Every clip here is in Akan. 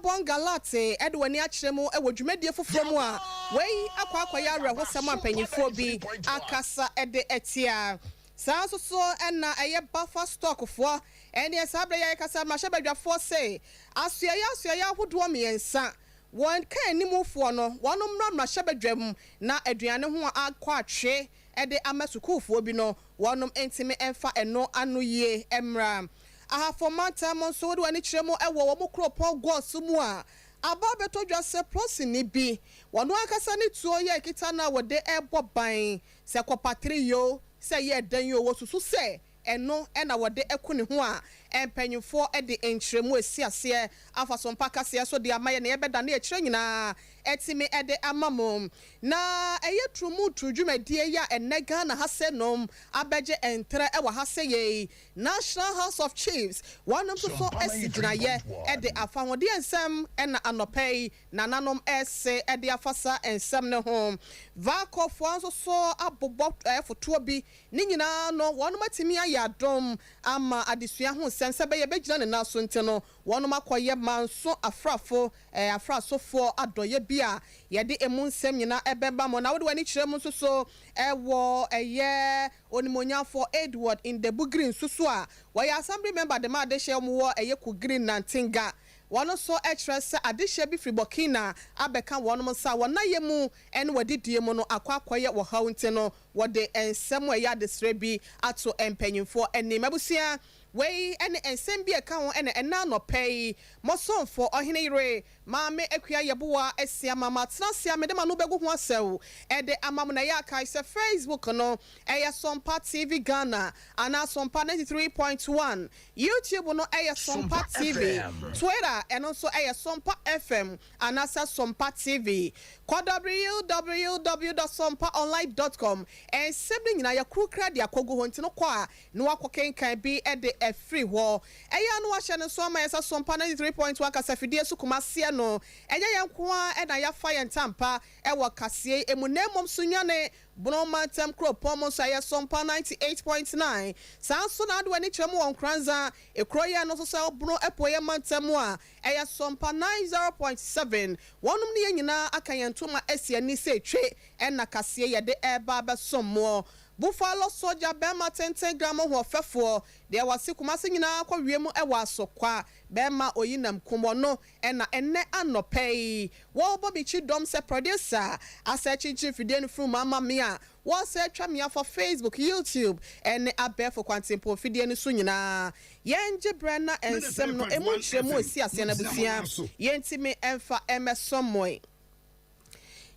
Bongalate Edwani Achemu Ewodwumedie foforo mu a wei akwa ya rehosam ampanyifo bi akasa ede etia saa so na eye buffer stock fo ene sabre ya kasa mahebadwafo say asuya hodo miensa won kan nimufo no wono mmra mahebadwam na aduane ho akwa atwe ede amasukufo bi no wonom entime emfa eno anoye emra ahafo mata mo so do ani kiremo ewo wo mokropon gosu mu a aba beto dwase prosi ni bi wono akasa ni tuo ye kita na wode ebo ban se kopatri yo se ye dan yo wo susu se eno na wode ekune ho a empanyufo de enkremu esiase afa Sompa kase so de amaye na yebeda na ekire nyina etimi de amamo na eye trumu trudwumadie ya enega na hasenom abeje entre ewa hase ye National House of Chiefs wonom so esigina ye de afa hode ensem na anopei na nanom ese de afasa ensem ne ho vakofo anso so abobo foto bi ni nyina no wonom atimi ayadom ama adesua ho sense be gina ne naso nteno wonom akoye manso afrafo afrasofo adoye bia yede emu nsem nyina ebeba mo na wode wani kirem so ewo eye onimonyafo Edward in the Green susu a we assembly member de ma de hye mo wo eye ku Green Nantinga wono so express adehye bi fribokina abeka wonom sa wona yemu ene wadidie mu no akwakoye wo haunte no wode ensem eye adesre bi ato empanyimfo eni mabusia wei ene ensem bi eka ho ene ena no pay mosonfo ohene ire maame akua yeboa esia mama trasia me de ma no begu ho asew ede amam na ya kai se Facebook no eye Sompa TV Ghana ana Sompa 93.1 YouTube no eye Sompa TV Twitter and also eye Sompa FM ana sa Sompa TV www.sompaonline.com and sibling na ya krukra dia kogo ho ntino kwa no akokenkan bi ede free ho eya no ahye ne so ama yesa Sompa 93.1 kasafidie su kumasia no eya yankoa e na ya fire ntampa e wo kasie emunemom sunyane Broma tem kropom so ya Sompa 98.9 sanso na ado ani chemu won kranza ekroya no so so bro epoye mantemu a eya Sompa 90.7 wonum ne nyina akayentoma asia ni se twe na kasie ye de eba besomo Buffalo Soldier Bema 10 gram ho fefo de wase kumase nyina kwa wiem e wasokwa bema oyinam kumono na enne anopei wo bobichi dom se producer asechi chief den from mama mia wo se twa mia for Facebook YouTube ene abefo kwantempo fidie ni so nyina yenje brana ensem no emu chiremu osi ase na busia yentimi emfa emesomoy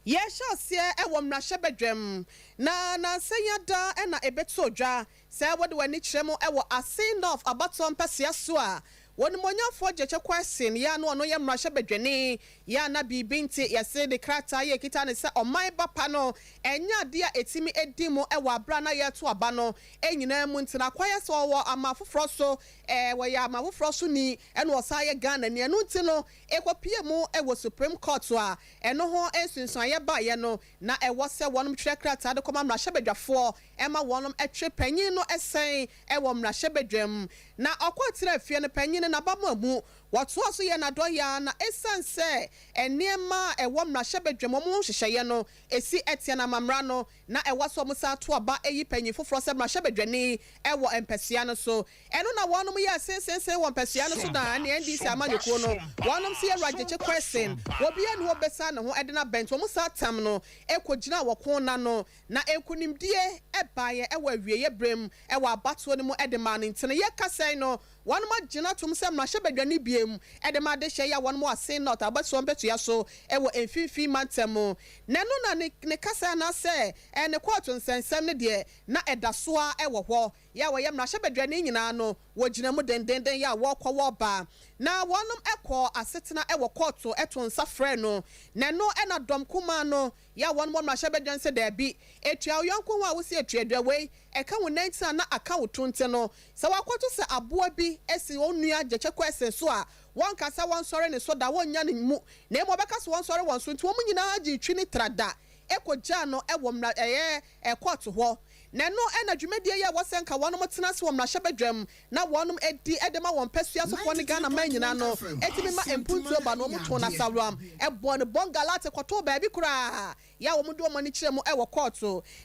Yesha se ewo mrahebedwem na seyada na ebetodwa se wode wani kiremo ewo asinof abatom pesia so a woni monyafo jeche question ya no ye mrahebedwene ya na bibinti yese de krata ye kita ne se oman bapa no enya de a etimi edimo ewo abra na ye to aba no enyina mu ntina kwaye so wo amafofro so we ya amafofro so ni ene osaye Ghana ni enu ntino ekopie mu ewo Supreme Court a eno ho ensunsun ye ba ye no na ewo se wonom twe krata de koma mrahebedwafo ema wonom etwe panyin no esen ewo mrahebedwam na okwatira afie no panyin na bamamu watu aso ye na doya na esense enema ewo mrahebedwam mo hyehyeye no esi etia na mamra no na ewo so musa to aba eyi panyin foforo se mrahebedwani ewo empesia no so eno na wonom ye sense wo empesia no so da na NDC amanyeko no wonom se rajeche question obi anu obesa na ho edena bent wo musa tam no ekogina wokona no na ekunimdie ebaye ewo awieye brem ewo abato no mu edema no ntene ye kasai no wonom agina tum se mrahebedwani biem edema de hye ya wonom ase not abaso mpetu ya so ewo emfifi mantemo nenu na ne kasai na se ene court nsensem ne de na edasoa ewo ho ya wo ye mrahebedwani nyina no wogina mu dendenden ya wo kwa ba na wonom ekọ asetena ewo court eto nsa frɛ no nenu ena dom kuma no ya wonom mrahebedwan se da bi etua yonko ho a wo se etua dwawei eka wo 90 na aka wo tonte no se wakwato se aboa bi esi onua jeche kwesen so a won kasa won sore ne so da won nya ne mu na emo beka so won sore won so nti wo nyina agi twi ni trada ekogya no ewo mra court ho na no e na dwumadie ya wasenka wonom tena se wo mrahye bedwam na wonom edi edema won pesua so ne Ghana man nyina no etimi ma empuntuo ba no mo to na sawram ebo ne bongalate kwato ba bi kura ya wo do mo ni kire mu e wo court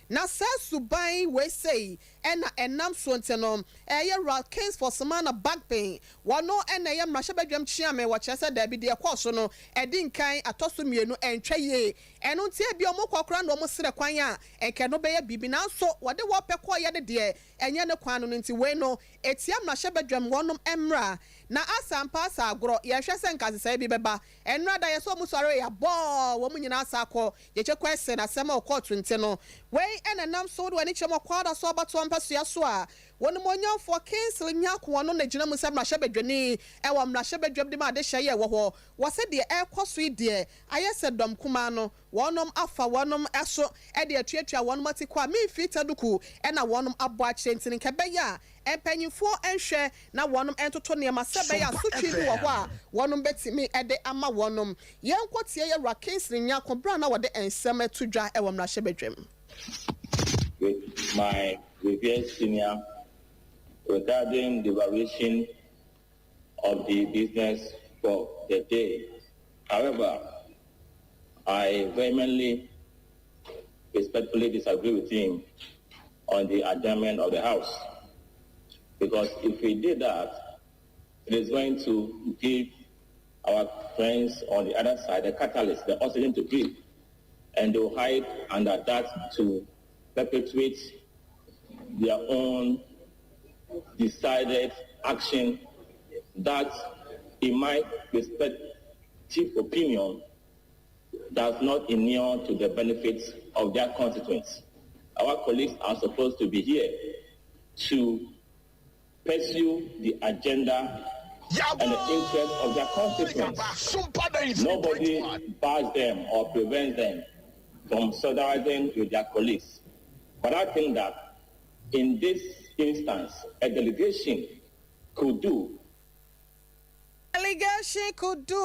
na suban we say ena enam so nteno ye ra case for samana back pain wono ena ye mrahye bedwam chiame wo chese da bi de course no edi nkan atoso mienu entwa ye eno ntie bi omo kwakora no mo sere kwan a enke no be ye bibi na so wode wo pekọ ye de enye ne kwan no nti we no etia mrahye bedwam wonom emra na asampa asagro ye hwe se nkasesa bi beba enra da ye so mu sore ya bo wo mu nyina asakọ ye che question asema o court nti no we ena nam so do ani chemo kwada so abato mpasua so a wonom onyamfo cancel nyako wono na gina mu se mrahye bedwani e wo mrahye bedwam de ma de hye ye wo ho wo se de e kwaso de ayese dom kuma no wonom afa wonom eso e de atuatua wonom atikwa me fita duku e na wonom abo a chentin kebeya empanyifo enhwe na wonom entoto ne ma sebeya so twi bi wo ho a wonom betimi e de ama wonom yenkotie ye rakins nyako bra na wo de ensem atudwa e wo mrahye bedwam with my previous senior regarding the valuation of the business for the day. However, I vehemently, respectfully disagree with him on the adjournment of the House. Because if we did that, it is going to give our friends on the other side the catalyst, the oxygen to breathe. And they will hide under that to perpetuate their own decided action that, in my respective opinion, does not inure to the benefits of their constituents. Our colleagues are supposed to be here to pursue the agenda and the interest of their constituents. Nobody bars them or prevents them from solidarizing with their colleagues. But I think that in this instance, a delegation could do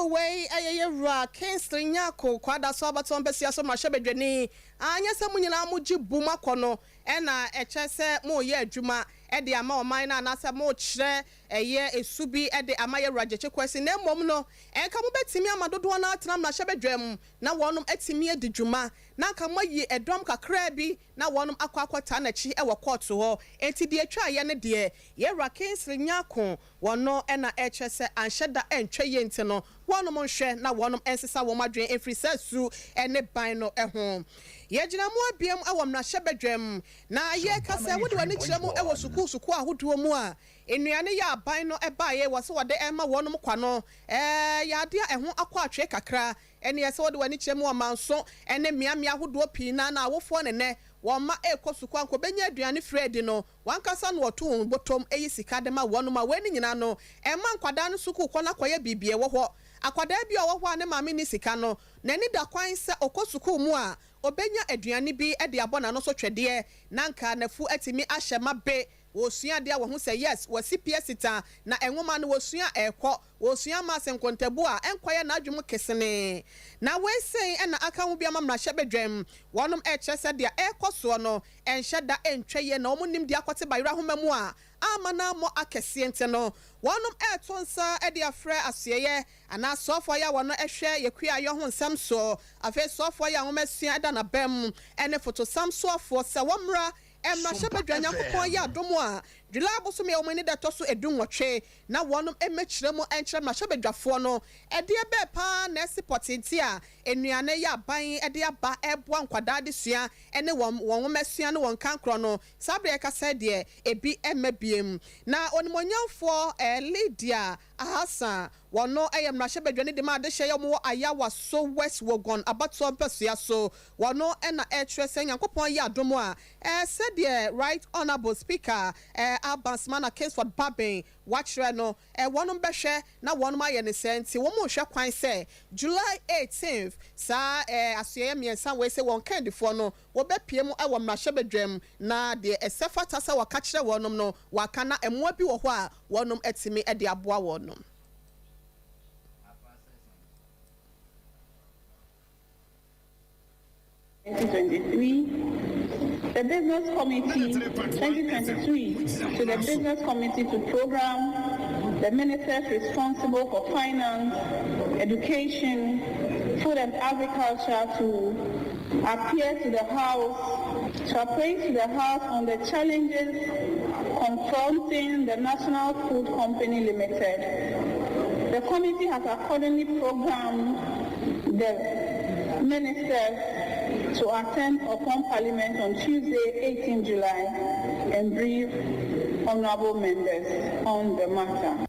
way a Kingston Yako, Quada Sabaton Bessia, so much bedwani. Anya Samuina Muji Bumakono, and a chese mo ye Juma, Eddie Ama Mina, and Asa mo chere, a year a subi at the Amaya Raja question, no momno, and come back to me, Amadoana, Tram Shabedrem, now one etimia de Juma, now come ye a drum crabby, now one aqua tanachi, our court to her, and to dear try and dear, ye Rakins Yako, one no and a HSA and shed that and Trayentino, one among share, now one of Ancestor Womadrin, if he says so, and a bino at home. Ye jina mo biem awam na hyebedwam na ye kasa wo de wani kiremu e wo suku ahodo mu a enuane ya aban no eba ye wo se wo de ema wonom kwa no ya de ho akọ atwe kakra ene ye se wo de wani kiremu o manso ene miamia ahodo pii na awofo ne woma ekosuku anko benya aduane fredi no wankasa no oto botom eyi sika de ma wonom a weni nyina no ema nkwada no suku kọ na koye bibie wo ho akwada bi wo ho ane maame ni sika no nani da kwan se okosuku mu a obenya aduane bi e de abona no so twede nanka nafu atimi ahye mabe wosua de wo ho say yes wasi piesita na enwoma no wosua ekọ wosua ma senkontabu a enkoye na adwum kesene na we say na aka ho bia mamra hye bedwam wonom chese de ekoso no enhye da entweye na omunim de akote bayra homamu a amana mo akese ente no wonom etonsa e de afre aseye ana sofo ya wono ehwe yekua yo ho nsam so afi sofo ya homasua da na bam ene foto sam sofo se womra emra shebedwanya kokon ya domo a dwula aboso me omani da to so edunwotwe na wonom emechire mu enchire ma shebedwafo no ede be pa na sipotenti a enuane ya ban ede aba ebo nkwada de sua ene won mesua ne won kankro no sabre ka said de ebi emabiem na onimonyamfo Lydia Ahasa wono eyemra shebedwane de ma de hye yom ayawa so west wogon abato mpasua so wono na ehwe se yankopon ya domo a said the right honorable speaker Abansmana Kingsford Babin watchre no wono behwe na wono ma ye ne senti wo mo hwe kwan se July 18th sa asuye miensa we se won kandifo no wo bepiem wo mra shebedwam na de esefata sa waka kire wonom no waka na emoa bi wo ho a wonom etimi de aboa wonom. 2023, the Business Committee 2023 to the Business Committee to program the ministers responsible for finance, education, food and agriculture to appear to the House, to appraise to the House on the challenges confronting the National Food Company Limited. The committee has accordingly programmed the ministers to attend upon Parliament on Tuesday, 18 July, and brief honorable members on the matter.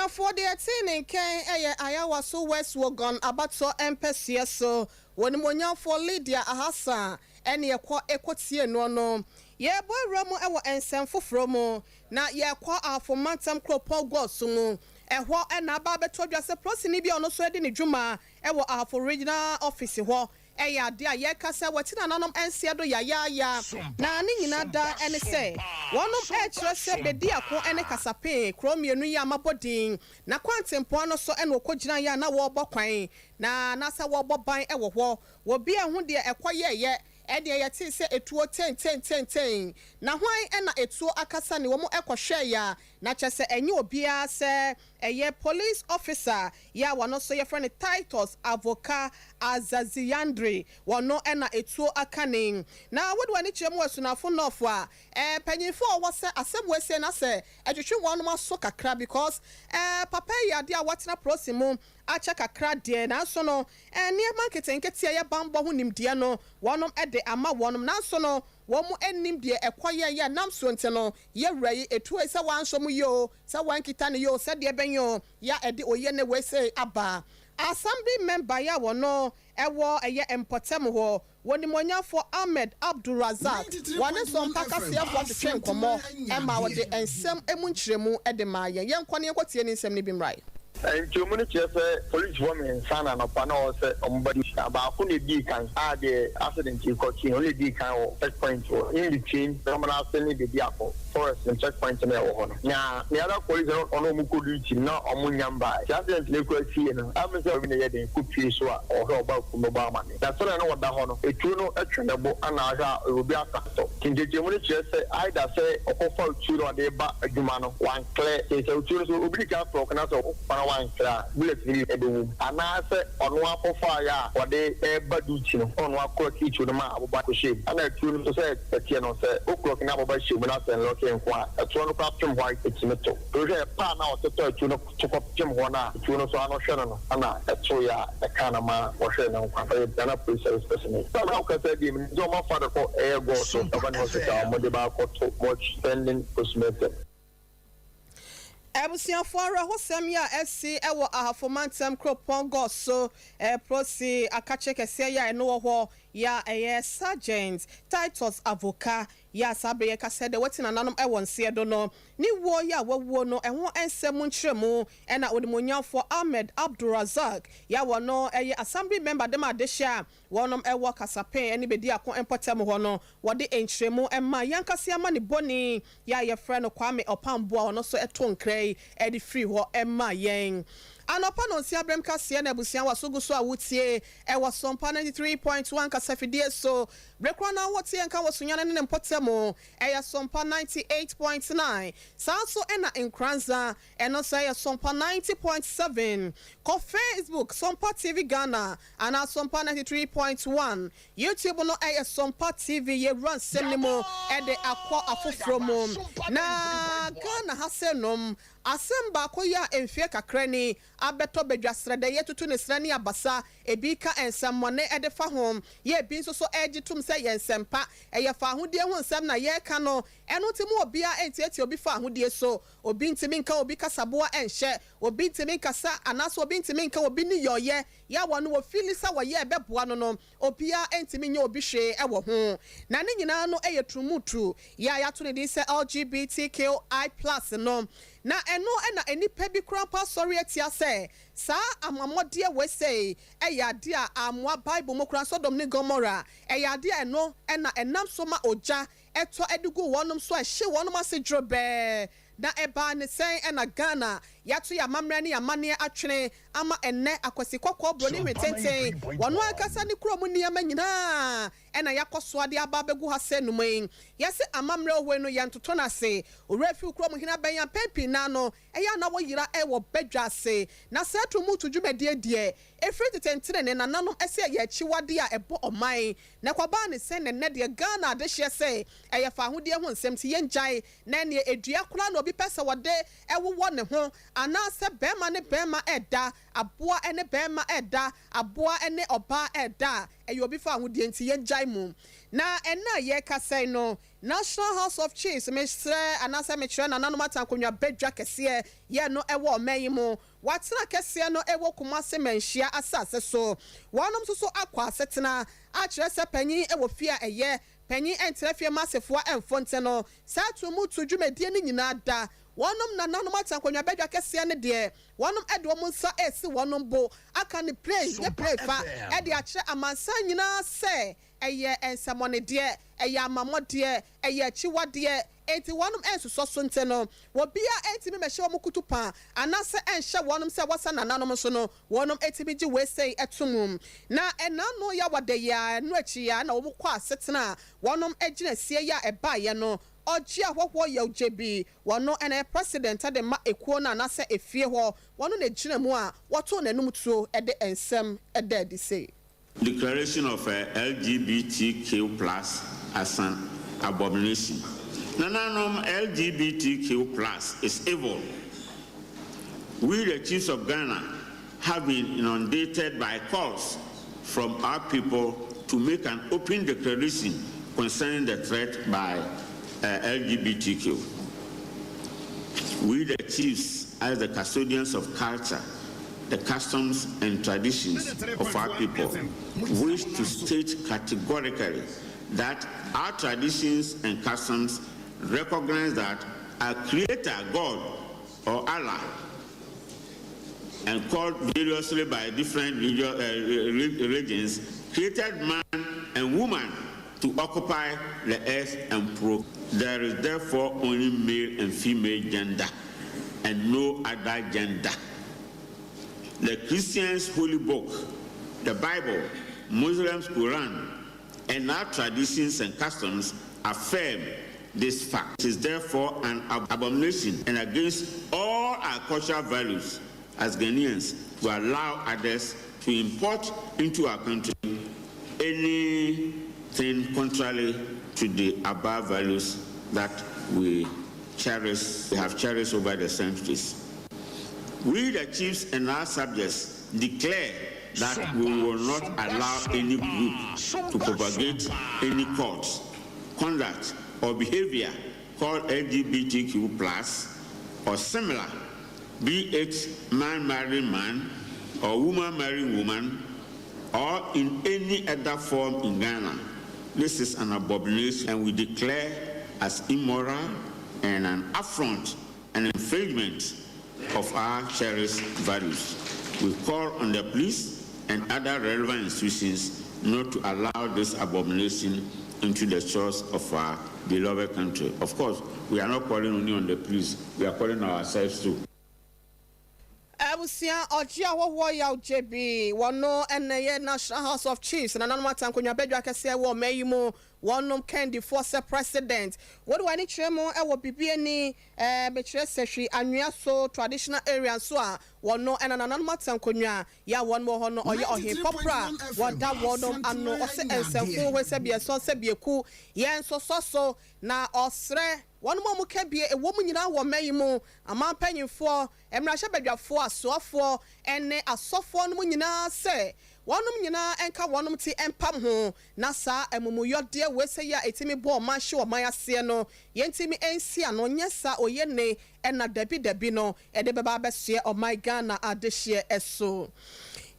For the attaining Ken Ayawa so West Wogon about so MPCS so when Monya for Lydia Ahasa and ye qua equatia no. Ye boy Romo ewa and send for Fromo, not ye qua for Mantam Cropo Gosumu. And what and Ababa told us a prosinibi on also in the Juma, ewa for regional office. Eya dia ye kasa watina nanom ensiado ya na ni nyina da ene se wonom ekire se be dia ko ene kasape kromienu ya mabodin na kwantempo no so ene okogina ya na wo bokwan na nasa wo boban ewo ho wo bia hu de ekoye ede ye ti se etuo 10 na hwan ena etuo akasa ne wo mo ekohwe ya na kyese enye obia se eye police officer ya wano so ye friend Titus Avoka Azaziyandre wano ena etuo akanin na wodo ani kyeremu asunafo nofo a panyinfo wo se asebwe se na se edwetwe wano maso kakra because papa ya de a watena prosimu acha kakra de na so no near marketing ketia ya bambo ho nimde no wonom ede ama wonom na so no womu enim de ekoye ya namso nte no ye wrai etu ese wanso mu yo se wankita ne yo se de benyo ya ede oye ne we say aba assembly member ya wono ewo eye empotem ho woni monya for Ahmed Abdulrazak wane Sompa kasia for the train komo ema wo de ensem emu nkyeremu ede ma ye yenkwane yekotie ne nsem ne bimrai. And to Munichef, police woman, son, and a panel said, about only deacon, the accident you got only deacon or checkpoint in between, Roman sending the diapo, forest and checkpoint to me. Now, the other police are on Mukudu, not on Munyamba. The accident liquid here, I'm observing the heading, could fish or about Mobama. That's all I know what the honor. A tuno, a trainable, and I will be a factor. King Munichef said, I say, a offer to the back, a Jumano, one clear, is a tuno, will be careful, and also. Bullet edu and I say on one for fire or they baduchi on one clock each with the man about the shape. And I tune to say that Tiano said, o'clock in about ship when I send looking for a 2 o'clock Jim White, it's metal. To have pan out the third to up Jim Wana, Tuno Sano Shannon, and I, that's so yeah, a kind of man or Shannon, and a police service person. So how can I say, no more father for air go so one hospital, Modiba for too much spending cosmetic. Ebusia fora hosem ya SC ewo ahafomantem kropon go so prosi akache kese ya eno ho ya sergeant Titus Avoka ya sabe ka said wetin nanom ewon se do no ni wo ya wawo no eho ensem nkyeremu ena odimonyafo Ahmed Abdulrazak ya wono assembly member dem adehia wonom ewo kasapen eni bedi akon empotem ho no wode enkyeremu emma yankase ama ne boni ya ye friend Kwame Opamboa ono so eto nkrai edi free ho emma yen anopa no nsia brem kase na abusia wasogu so awutie ewo Sompa 93.1 kasafidie so brekwa na wotie nka wosunyana ne mpotemo Sompa 98.9 sanso ena nkranza eno say Sompa 90.7 ko Facebook Sompa TV Ghana ana Sompa 93.1 YouTube no Sompa TV ye run semnimo ede akwa afofromo na Ghana hasenom asemba koya emfie kakrani abeto bedwasrede yetutu ne srani abasa ebika ensamone ede fa hom ye bi nso so egitum se yensempa eye fa ahudie ho nsam na ye ka no eno timu obia entieti obi fa ahudie so obi ntimi nka obi kasaboa enhye obi ntimi kasa anaso obi ntimi nka obi ni yoye ya wonu wo filisa wo ye beboa no obia entimi nya obi hwe ewo ho na ne nyina no eye trumutu ya to ne di se LGBTQI+ no na eno ena enipa bi krampa sorry atia se sa amamode we say eyade a amwa Bible mokran Sodom ne Gomorrah eyade eno ena enam soma oja eto edugu wonum so ehye wonum ase drobe na eba ne sen ena Ghana yato ya mamre ne ya mane atwene ama enne akwasi kokko bro ne metenten wono akasa ne kuro mu niam nyina ena yakoso ade aba begu ha se numen yese amamre ohwe no yantoto na se orefi kuro mu hina benya pepi na no eya na wo yira e wo bedwa se na se to mu to dwumade die efri tetentene ne nananom ese ya chiwade a ebo oman na kwaba ne se ne de Ghana de hye se eye fa ahode ho nsem ti yenjai na ne edua kura na obi pese wode ewo ne ho ana se bema ne bema eda aboa ene bema eda aboa ene oba eda eye obi fa ahode nti yenjai mu na ena ye kasai no National House of Chiefs mesre anasa mechre na nanu matankonwa bedwa kese ye no ewo omeyi mu watena kese no ewo Kumase menhia asase so wonom so akwa asetena a kire se panyin ewo fia eye panyin entrefie masefo emfonte no satu mu to dwumedie ni nyina da wonom na nanu matankonwa bedwa kese ne de wonom edo mu nsa esi wonom bo aka ne play fa e de akire amansa nyina se eye ensamone de eye amamode eye chiwade enti wonum ensuso so nteno wobia enti me mehye wo kutupa anase enhye wonum se wasa nananom so no wonum etimi gi wesei etumum na enano ya wade ya no achi ya na wo kwa asetena wonum egina sie ya eba ye no oji ahwohwo ya ojebi wono ene president ade ma ekuo na anase efie ho wono na gina mu a woto nanum tuo ede ensem ede di sei Declaration of LGBTQ plus as an abomination. Nananom LGBTQ plus is evil. We, the chiefs of Ghana, have been inundated by calls from our people to make an open declaration concerning the threat by LGBTQ. We, the chiefs, as the custodians of culture, the customs and traditions of our people, wish to state categorically that our traditions and customs recognize that our Creator, God, or Allah, and called variously by different religions, created man and woman to occupy the earth and procreate. There is therefore only male and female gender, and no other gender. The Christians' holy book, the Bible, Muslims' Quran, and our traditions and customs affirm this fact. It is therefore an abomination and against all our cultural values as Ghanaians to allow others to import into our country anything contrary to the above values that we have cherished over the centuries. We, the chiefs and our subjects, declare that we will not allow any group to propagate any cause, conduct, or behavior called LGBTQ+, or similar, be it man marrying man, or woman marrying woman, or in any other form in Ghana. This is an abomination, and we declare as immoral and an affront and infringement of our cherished values. We call on the police and other relevant institutions not to allow this abomination into the shores of our beloved country. Of course, we are not calling only on the police, we are calling ourselves too. Abusia Ojia wo ya JB wono ene National House of Chiefs na nanu matankonya bedwa kese wo meyimu wonom Kendi force president what do I need chemo e wo bibie ni betre sehwi anwea so traditional area so a wono ena nanu matankonya ya wonmo ho no oye ohe popra woda wonom ano ose ensemfo ho se bie so se bie ku yen so na osre one more can be a woman in our mayimu, a man penny for, and Rashabedra for a soft and a soft one munina say. One munina and ka one tea and pam home, Nasa and Mumuyo dear Wesaya, a timmy ball, my show, my asiano, yentimi and siano, yesa or yene, and a debino, and the babasia of my Ghana are this year as so.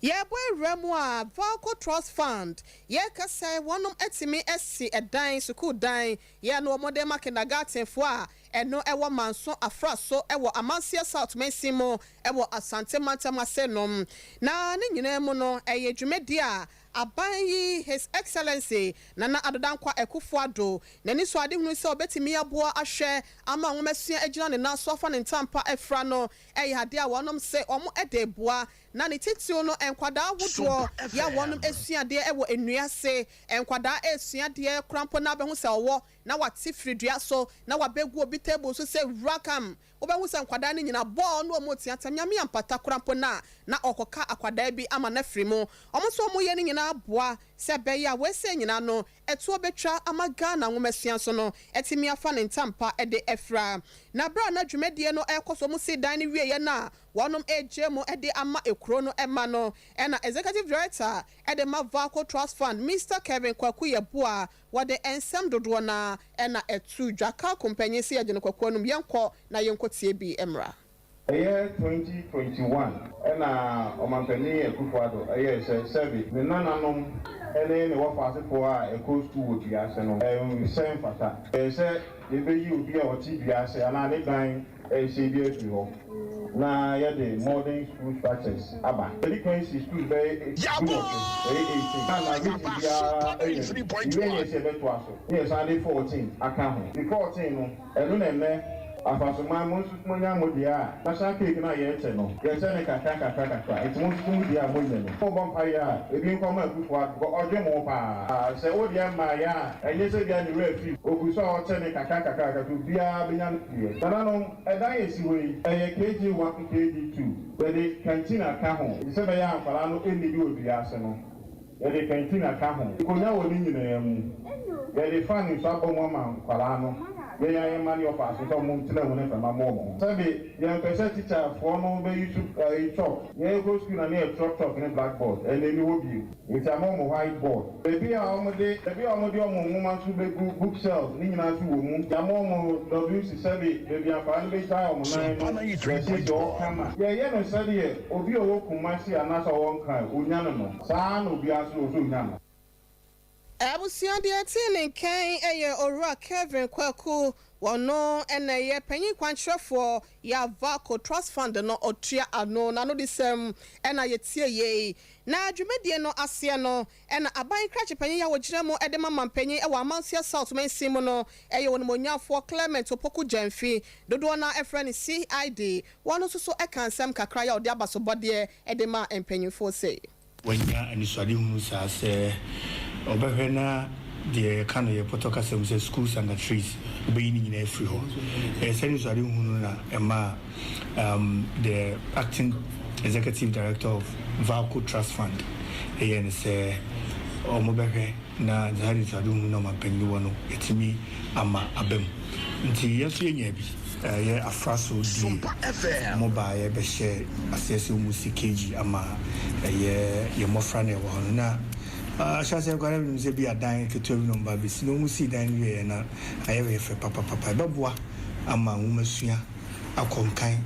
Yeah, boy, Remoa, Valco Trust Fund. Yeah, Kasa, one etimi SC a dying, so could die. Yeah, no more than kindergarten for eno ewo manso afraso ewo amansia South Mensimo ewo Asante Mantamasenom na ne nyina mu no eye dwumedi a aban yi His Excellency Nana Adodankwa Ekufuado nani so ade hunu se obetimi aboa ahwe ama nwomesua agina ne naso afa ne ntampa efra no eye ade a wonom se omo edeboa na ne titio no enkwada ahodo ya wonom esuade ewo enuase enkwada esuade krampo na behu se owo na wate firidua so na wabegu obi table so se rakam obehu se enkwada ne nyina ball no omo tiata nyame ampata krampo na okoka akwada bi ama na frimo omo so omo ye ne nyina aboa se be ya wese nyina no eto obetwa amaga na nwomesua so no etimi afa ne ntampa ede efra na bra na dwumedie no ekoso mu si dan ne wie ye na wonom ejemu ede ama ekro no ema no ena executive director ede Mavako Trust Fund Mr. Kevin Kwaku Yeboa wade ensem dodo na ena etu dwaka kompanyi si agene Kwaku no yenko na yenko tie bi emra year 2021 ena omampani Ekufuado se sebi me nananom ene ne wafasefo a eko school obiase no sen fata se ebeyi obi a oti biase ana ne dan se bi afi ho na yede modern school structures aba frequency school be na bia se beto aso yes ade 14 aka ho the 14 no eno na eme afasoma monsumonya modia na shake na ye eche no ye eche ne kaka enti monsumodia monya no ko bompa ya ebi nkoma Ekufuado odwe mo pa se odia ma ya enye se bia ni refi oguso oche ne kaka to bia benya no tana no eda yesi we eye KG1 KG2 where the cantina ka ho se be ya amfara no eni bi obi ase no ye cantina ka ho ikonya woni nyina ya mu ye the fan so abomo ma kwala no ye mani of us so mo tile mo ne fa ma mo sabi ye pese teacher for no be YouTube talk ye go school na ne talk ne blackboard and any wo bi it's a mo whiteboard baby a omo nwoma so be bookshelf ni nyina so wo mu ya mo WC sabi baby afa no be try omo nan no ye se do kama ye no sabi ye obi owo kumasi anasa won kan onya no saa no obi aso so onya no Abusia de atine kan eye Owura Kevin Kwaku wono eneye panyin kwantrefo ya Mavako Trust Fund no otua ano na no disem ena yetie ye na dwumedie no ase no ena aban krache panyin ya wogire mu ede mama panyin e wa Amansia South Mensimo no eye wonmonyafo Clement Opoku Jamfi dodo na efrani CID wono so e kansem kakra ya ode abasobode ede ma empanyinfo sei wanya aniswade hunu sa se obehena de kano ye potoka se schools and the trees obeyi ni nyina free ho sani swade hunu na ema the acting executive director of Mavako Trust Fund yen se omobehwe na zari swade hunu na mapanyi wono etimi ama abem nti yeso yenya bi ye afraso di mobile be share access music KG ama ye mofra na wo na shase kwara bi se bi adan keto bi no mba bi si no musi dan wi na aye fe papa beboa ama nwomesua akonkan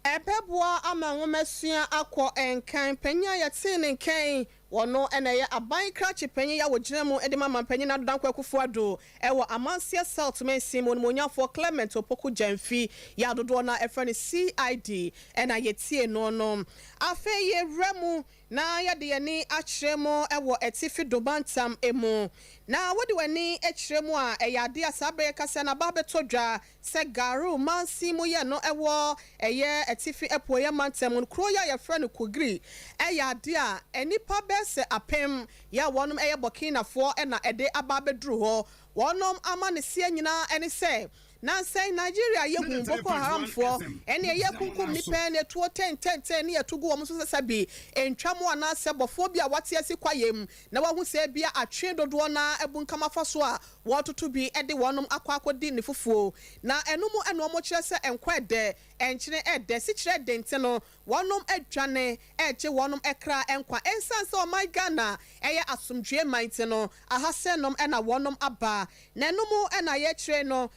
ebeboa ama nwomesua akọ enkan panya ya tine kan wono eneye aban krache panyin ya wogire mu ede mama panyin na Adodankwa Ekufuado ewo Amansia South Mensimo monyafo Clement Opoku Jamfi ya dodo na efrani CID ena yetie no afe ye remu na yade yani akyeremu ewo etifi dobantam emu na wodi wani akyeremu a eyade asabe kasa na ba betodwa se garu mansimu ye no ewo eye etifi epoye mantam kro ya yefrani kogri eyade a enipa se apem ya wonum eye Burkina fo na ede ababedru ho wonom amane se nyina ene se na say Nigeria ye hu Boko Haram fo ene ye kunkum nipa ne to 10 ne yatugu wo so sabi entwamo ana se bofo bia wate asi kwayem na wahu se bia atwe dodo na ebunkama faso a wototo bi ede wonom akwakodi ne fufuo na enumu eno mo kire se enkwede enkyire ede si kire dente no wonom adwane eje wonom ekra enkwa ensanse o my Ghana eye asomdwe mante no ahasenom ena wonom aba na enumu ena ye kire no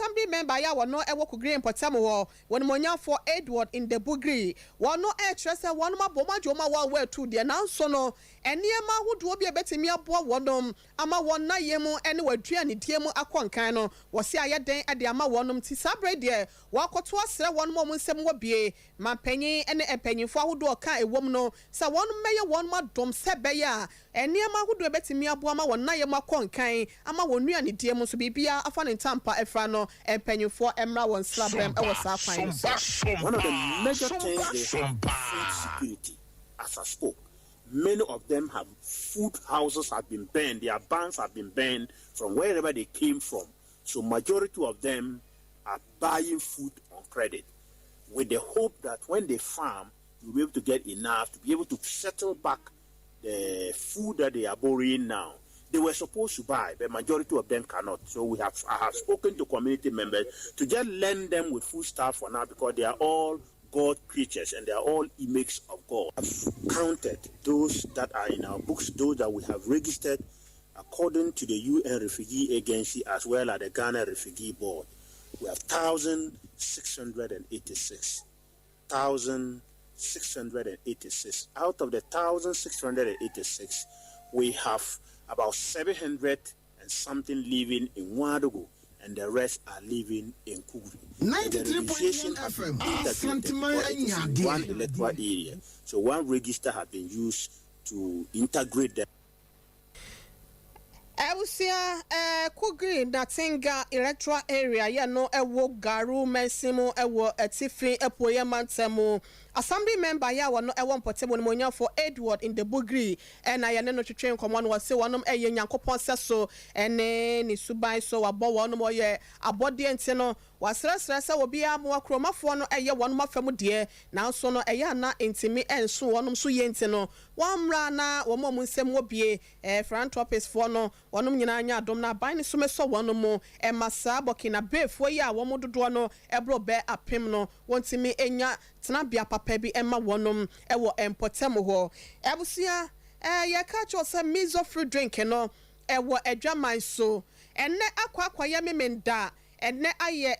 assembly member ya wono ewo kugri importam wo won monya for Edward in the Bugri wono e trese wono maboma joma wa we tu de nanso no eniema hodo bi ebetimi aboa wonom ama wonna yemu ene wadua ne diemu akonkan no wo se ayeden ade ama wonom ti sabre de wakoto asre wonom mo nsem wo bie mampanyin ene empanyinfo ahodo ka ewom no sa wonom meye wonom adom sebeya eniema hodo ebetimi aboa ma wonna yemu akonkan ama wonua ne diemu so bibia afa ne tampa efra no empanyinfo emra won slabem e wo sa kwan so. One of the major things they have food security. As I spoke, many of them have food houses have been burned, their barns have been burned from wherever they came from. So majority of them are buying food on credit with the hope that when they farm, you'll be able to get enough to be able to settle back the food that they are borrowing now. They were supposed to buy, but majority of them cannot. So I have spoken to community members to just lend them with food stuff for now because they are all God creatures and they are all images of God. I've counted those that are in our books, those that we have registered according to the UN Refugee Agency as well as the Ghana Refugee Board. We have 1,686. 1,686. Out of the 1,686, we have about 700 and something living in Ouagadougou, and the rest are living in Kugri. 93.1 FM. In one electoral area. So one register has been used to integrate them. Ewusia Kugri Natinga electoral area ya no ewo garu mensimo ewo etifi epoye mantemu assembly member ya wono ewo mpotemo no monya for Edward in the Bugri na ya ne no twetwe nkomo no wose wonom eye nyankopon seso ene ni suban so wabo wonom oye abode enti no wasrasra se obi amwa kromafo no eye wonom afam de na so no eye na entimi enso wonom so ye enti no wamra na wo mom nsem wobie philanthropist for no wonom nyina anya adom na ban ne so meso wonom mo masa bokina befo ya wo dodo no ebro be apem no wontimi enya tenabia papa bi emma wonom ewo empotem ho ebusia ye ka cho se miso free drink no ewo adwaman so enne akwa ya memenda enne aye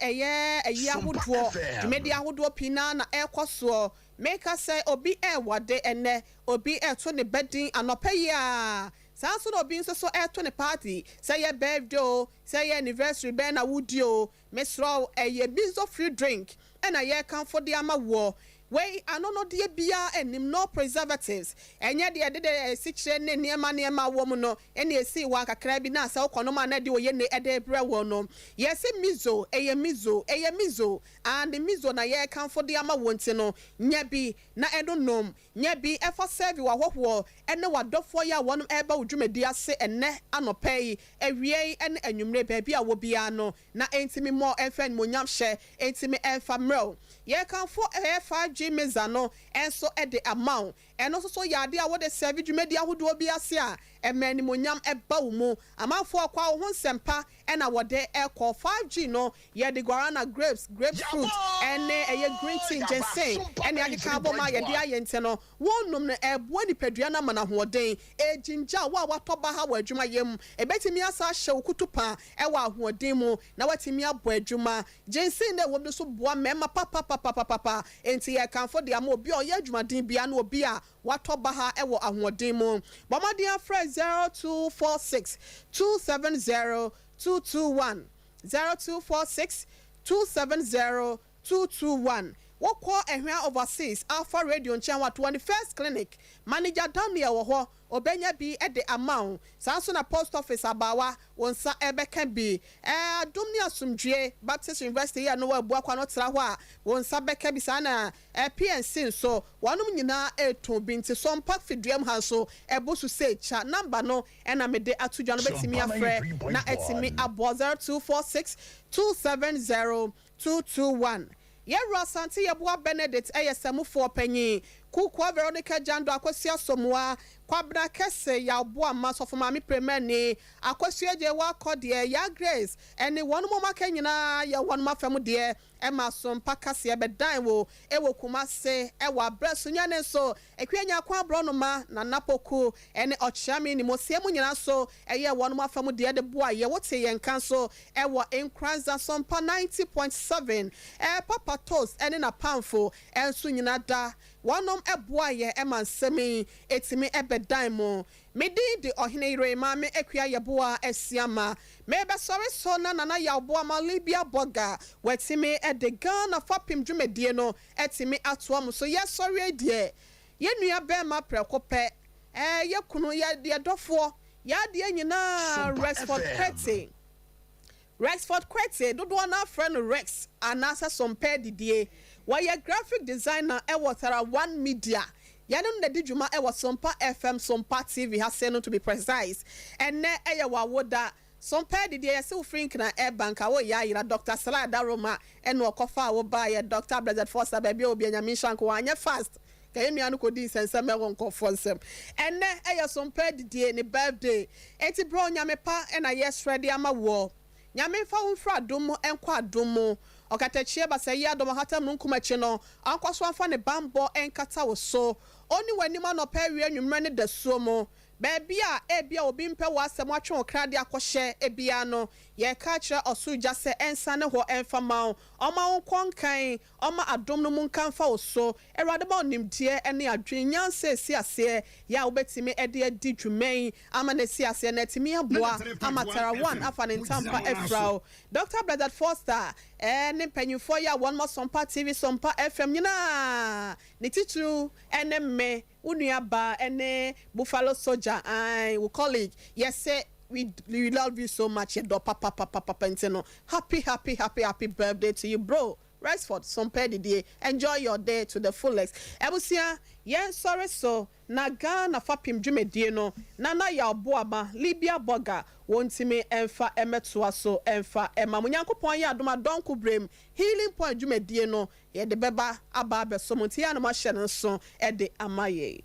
ahodo media ahodo pina na ekoso make us say obi wade enne obi to ne bedding anopeya sanso no obi nso so to ne party say your birthday say your anniversary be na wudio mesro miso free drink and I come for the ama war. Way I no dear bia and no preservatives. And yet the other 6 near money and my woman no any see waka crabina so conoma na do ye ede brewono. Yes, mizo, mizo, and the mizo na ye come for the ama wontino. Nyabi na edonom, nyabi efa serve you a wo and no what do for ya one eba udrumedia se and ne anopay a wie and enumre baby a wobiano na entimi more FN munyam share entimi enfamro. Ye come for a 5G mezano and so at the amount and also so ya dia what the service media who do be asia and many munyam e baumu amount for kwa hon sempa and our day air call 5G no ye the guarana grapefruit and a green tea ginseng and the carbon my dia yenteno one num e boni peduana mana hoden e jinja wa watoba ha wadwuma yem e betimi asa hye kutupa e wa hoden mu na watimi abo adwuma ginseng na wo so boa mema papa enti ye kan for the am obi o ye adwumaden bia na obi a watoba ha e wo ahoden mu bomadian fresh 0246 270 221 0246 270 221 Woko ehwa overseas Alpha Radio Nchanwa 21st Clinic Manager Daniel wo obenya bi e de amount sanso na post office abawa wonsa ebeka bi adumni asumdwe Baptist University ya no wabu akwa no tra ho a wonsa beka bi sana PNC so wanum nyina eto binti Sompa fiduam hanso ebosu secha number no na mede atudwa no betimi afre na etimi abo 0246 270 221 Yero Santi Yabua Benedict Ayasamu for Penny Kukwa Veronica Jando Akosia Somua Kwabna Kese ya Boa Maso for Mami Premeni Akosia je wa kodie ya Grace ene one mama kenyina ya one ma fam de Emma Sompa Kasia bedan wo ewo Kumase ewa breso nyane so ekwenya kwa bronoma na napoku ene ochami ni mosiemu nyina so eye one ma fam de boa ye wote yen kan so ewa Nkranza Sompa 90.7 Papa Toast ene na pamfo enso nyina da wanom eboa ye emansemi etimi ebedan mo medi de ohene ire ma me ekua ye boa esiama me be sori so na ya boa ma Libya boga wetimi de Ghana fapim dwumedie no etimi atoa mo so ye sori de ye nua be ma prekope ye kunu ye de dofo ya de nyina Rexford Kwete dodo na friend Rex anasa Sompa didie why graphic designer Ewatara One Media. Yanum the Dijuma Ewa Sompa FM Sompa TV has said to be precise. And ne Ewa Woda Sompa didie so frink na air bank awo ya ira Dr. Salah Daroma and Wakofa wo buy a Dr. Blessed Foster baby obi nyame shanko anya fast. Kayemi anu ko di sense me won ko fonsem. And ne Eya Sompa didie ni birthday. Enti bro nyame pa and a yes ready ama wo. Nyame fa wonfra domo enkwa domo okatachie basa ya domo hata munkumachi no ankwaso afa ne bambo enkata wo so oni wanima no pa wi anwumre ne dasuo mo Bebia ebia obi mpe wa asem atwe okrade akohye ebia no ye ka kire osuja se ensa ne ho enfama oma wonkonkan oma adom no munkanfa oso erade ba onimtie ene adwenyan se siase ya obetimi ede adi dwuman ama ne siase na timi aboa amatara 1 afa ne ntampa efrao Dr. Blessed Foster ne panyufo ya one more Sompa TV Sompa FM nyina ne titru ene me unuaba ene Buffalo Soldier we colleague yes say we love you so much papa happy birthday to you bro Rexford Sompa didie enjoy your day to the fullest ebusia yen sorry so na Ghana fapim dwumedie no na ya boaba Libya boga wontimi emfa emetoa so emfa emamunyankopon ya adoma donku brem healing point dwumedie no ye de beba aba besomontia na ma hye no so e de amaye